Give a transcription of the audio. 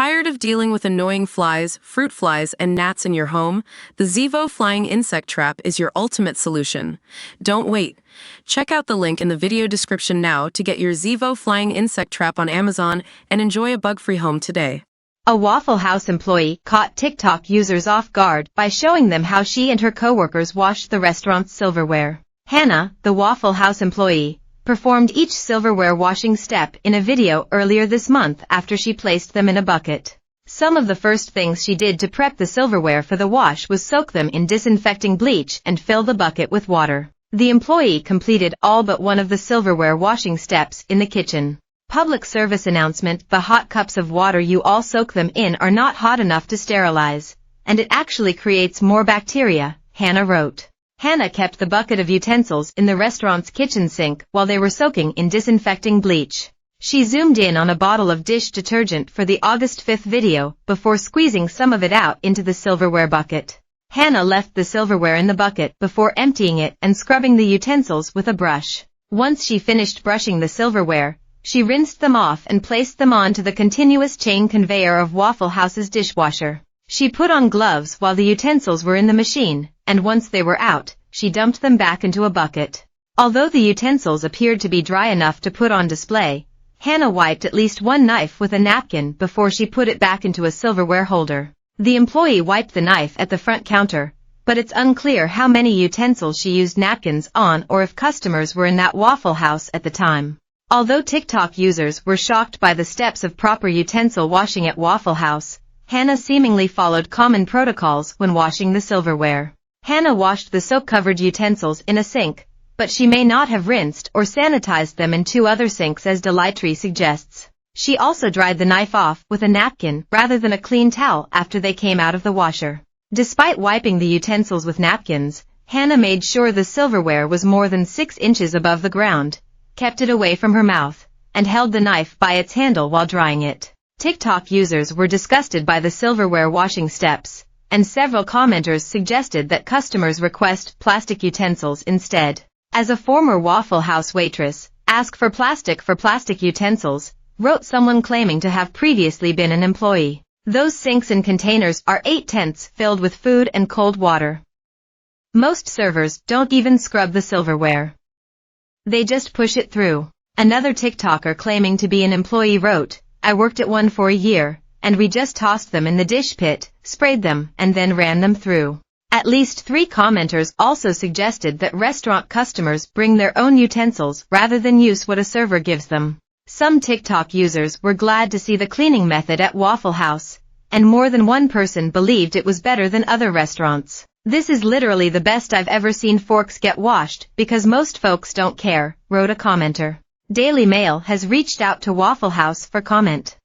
Tired of dealing with annoying flies, fruit flies, and gnats in your home? The Zevo Flying Insect Trap is your ultimate solution. Don't wait. Check out the link in the video description now to get your Zevo Flying Insect Trap on Amazon and enjoy a bug-free home today. A Waffle House employee caught TikTok users off guard by showing them how she and her coworkers washed the restaurant's silverware. Hannah, the Waffle House employee, performed each silverware washing step in a video earlier this month after she placed them in a bucket. Some of the first things she did to prep the silverware for the wash was soak them in disinfecting bleach and fill the bucket with water. The employee completed all but one of the silverware washing steps in the kitchen. Public service announcement: the hot cups of water you all soak them in are not hot enough to sterilize, and it actually creates more bacteria, Hannah wrote. Hannah kept the bucket of utensils in the restaurant's kitchen sink while they were soaking in disinfecting bleach. She zoomed in on a bottle of dish detergent for the August 5th video before squeezing some of it out into the silverware bucket. Hannah left the silverware in the bucket before emptying it and scrubbing the utensils with a brush. Once she finished brushing the silverware, she rinsed them off and placed them onto the continuous chain conveyor of Waffle House's dishwasher. She put on gloves while the utensils were in the machine, and once they were out, she dumped them back into a bucket. Although the utensils appeared to be dry enough to put on display, Hannah wiped at least one knife with a napkin before she put it back into a silverware holder. The employee wiped the knife at the front counter, but it's unclear how many utensils she used napkins on or if customers were in that Waffle House at the time. Although TikTok users were shocked by the steps of proper utensil washing at Waffle House, Hannah seemingly followed common protocols when washing the silverware. Hannah washed the soap-covered utensils in a sink, but she may not have rinsed or sanitized them in two other sinks as Delightry suggests. She also dried the knife off with a napkin rather than a clean towel after they came out of the washer. Despite wiping the utensils with napkins, Hannah made sure the silverware was more than 6 inches above the ground, kept it away from her mouth, and held the knife by its handle while drying it. TikTok users were disgusted by the silverware washing steps, and several commenters suggested that customers request plastic utensils instead. As a former Waffle House waitress, ask for plastic utensils, wrote someone claiming to have previously been an employee. Those sinks and containers are 8/10 filled with food and cold water. Most servers don't even scrub the silverware. They just push it through. Another TikToker claiming to be an employee wrote, "I worked at one for a year, and we just tossed them in the dish pit, sprayed them, and then ran them through." At least 3 commenters also suggested that restaurant customers bring their own utensils rather than use what a server gives them. Some TikTok users were glad to see the cleaning method at Waffle House, and more than one person believed it was better than other restaurants. "This is literally the best I've ever seen forks get washed because most folks don't care," wrote a commenter. Daily Mail has reached out to Waffle House for comment.